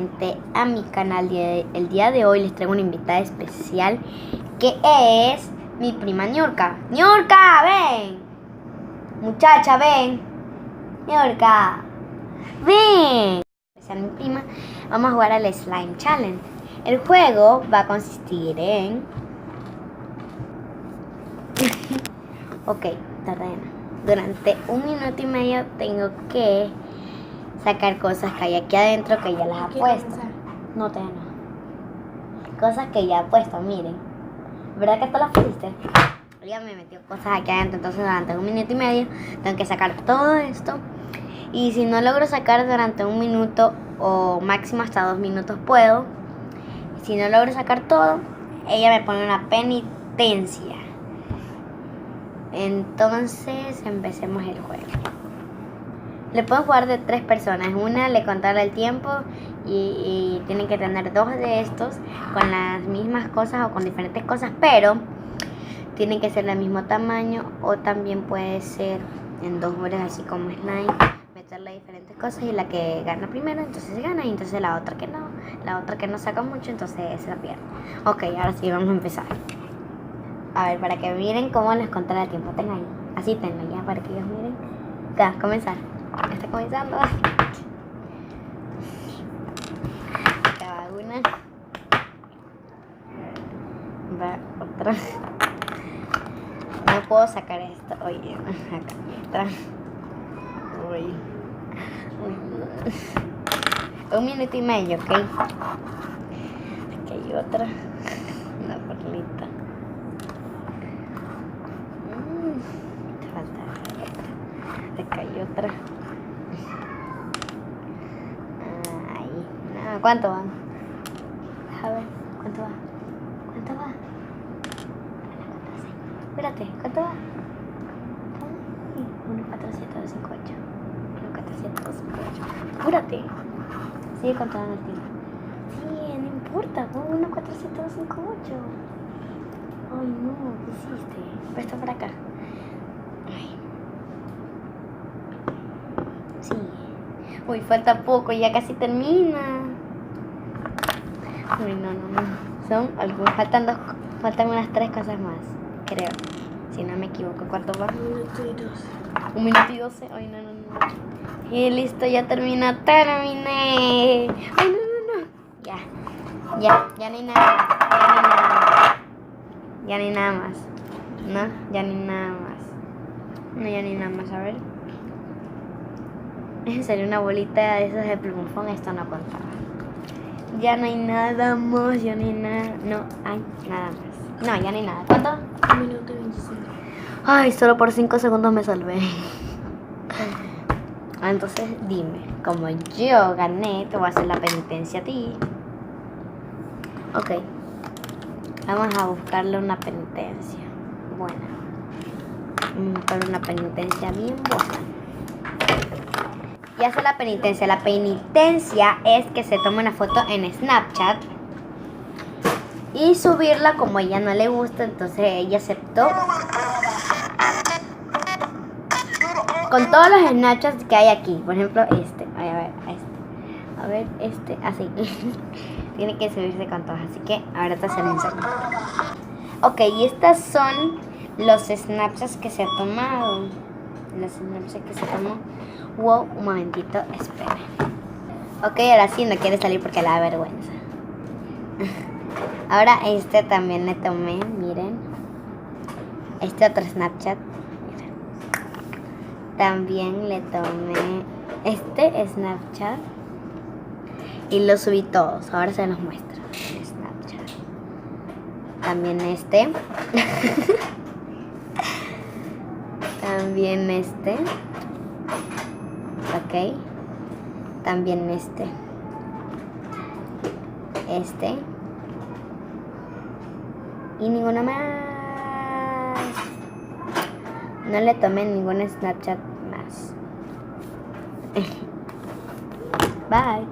nuevamente a mi canal. El día de hoy les traigo una invitada especial que es mi prima Niurka. ¡Niurka, ven! Muchacha, ven. Niurka, ven. A mi prima, vamos a jugar al Slime Challenge. El juego va a consistir en... Ok, terreno. Durante 1 minuto y medio tengo que sacar cosas que hay aquí adentro que ya las he puesto. No tengo. Cosas que ya he puesto, miren. ¿Verdad que tú las pusiste? Ella me metió cosas aquí adentro, entonces durante 1 minuto y medio tengo que sacar todo esto. Y si no logro sacar durante 1 minuto o máximo hasta 2 minutos puedo. Si no logro sacar todo, ella me pone una penitencia. Entonces empecemos el juego. Le pueden jugar de 3 personas. Una le contará el tiempo y tienen que tener 2 de estos con las mismas cosas o con diferentes cosas, pero tienen que ser del mismo tamaño, o también puede ser en 2 bolas así como slime, meterle diferentes cosas y la que gana primero entonces gana, y entonces la otra que no saca mucho entonces se la pierde. Ok, ahora sí vamos a empezar. A ver, para que miren cómo les contará el tiempo. Tengan ahí, así tengan ya para que ellos miren. Ya, comenzar. Está comenzando. Acá va una. Va otra. No puedo sacar esto. Oye, acá otra. Uy. 1 minuto y medio, ¿ok? Aquí hay otra. Una perlita. Te falta otra. Acá hay otra. Ahí. No, ¿cuánto van? A ver, ¿cuánto va? ¿Cuánto va? Espérate, ¿cuánto va? 1, 4, 7, 2, 5, 8. 1, 4, 7, 2, 5, 8. Apúrate. Sigue contando el tiempo. Sí, no importa. 1, 4, 7, 2, 5, 8. Ay, no, ¿qué hiciste? Presta para acá. Ay. Sí. Uy, falta poco, ya casi termina. Uy, no. Faltan unas 3 cosas más, creo. Si no me equivoco, ¿cuánto va? 1 minuto y 12. 1 minuto y 12. Ay, no. Y listo, ya terminé. Ay, no. Ya no hay nada. Ya ni nada más. No, ya ni nada más. No, ya ni nada más, a ver. Sería una bolita de esas de plumón, esto no contaba. Ya no hay nada más, ya no hay nada. No hay nada más. No, ya no hay nada. ¿Cuánto? 1 minuto y 25. Ay, solo por 5 segundos me salvé. Entonces dime, como yo gané, te voy a hacer la penitencia a ti. Ok. Vamos a buscarle una penitencia buena. Para una penitencia bien buena. Y hace la penitencia. La penitencia es que se tome una foto en Snapchat y subirla. Como a ella no le gusta, entonces ella aceptó con todos los Snapchats que hay aquí. Por ejemplo este. A ver, así. Tiene que subirse con todos, así que ahora te hacen enseño. Ok, y estas son los Snapchats que se ha tomado. Los Snapchats que se tomó. Wow, un momentito, esperen. Ok, ahora sí, no quiere salir porque le da vergüenza. Ahora este también le tomé, miren. Este otro Snapchat, miren. También le tomé este Snapchat y los subí todos. Ahora se los muestro. Snapchat. También este. También este. Ok. También este. Y ninguno más. No le tomé ningún Snapchat más. Bye.